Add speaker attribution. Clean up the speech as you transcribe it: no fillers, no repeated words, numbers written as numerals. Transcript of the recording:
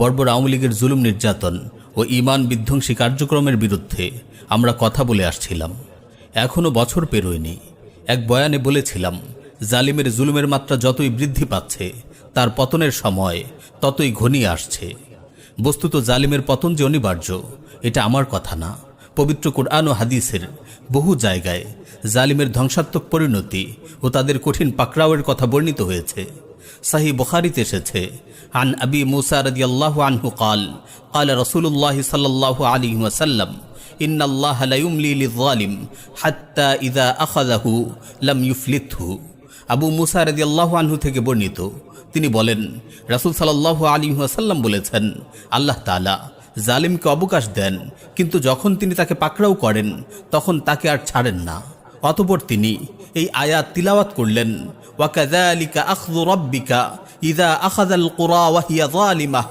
Speaker 1: বর্বর আওয়ামী লীগের জুলুম নির্যাতন ও ঈমান বিধ্বংসী কার্যক্রমের বিরুদ্ধে আমরা কথা বলে আসছিলাম। এখনও বছর পেরোয়নি। এক বয়ানে বলেছিলাম, জালিমের জুলুমের মাত্রা যতই বৃদ্ধি পাচ্ছে তার পতনের সময় ততই ঘনিয়ে আসছে। বস্তুত জালিমের পতন যে অনিবার্য, এটা আমার কথা না। পবিত্র কুরআন ও হাদিসের বহু জায়গায় জালিমের ধ্বংসাত্মক পরিণতি ও তাদের কঠিন পাকড়াওয়ের কথা বর্ণিত হয়েছে। সাহিহ বুখারীতে এসেছে, আন আবি মুসা রাদিয়াল্লাহু আনহু قال قال رسول الله صلى الله عليه وسلم إن الله لا يملي للظالم حتى إذا أخذه لم يفلته। আবু মুসা রাদিয়াল্লাহু আনহু থেকে বর্ণিত, তিনি বলেন, রাসূল সাল্লাল্লাহু আলাইহি ওয়াসাল্লাম বলেছেন, আল্লাহ তাআলা জালিমকে অবকাশ দেন, কিন্তু যখন তিনি তাকে পাকড়াও করেন তখন তাকে আর ছাড়েন না। অতঃপর তিনি এই আয়াত তিলাওয়াত করলেন, ওয়া কাযালিকা আখযু রাব্বিকা ইযা আখাযাল কুরা ওয়া হিয়া যালিমাহ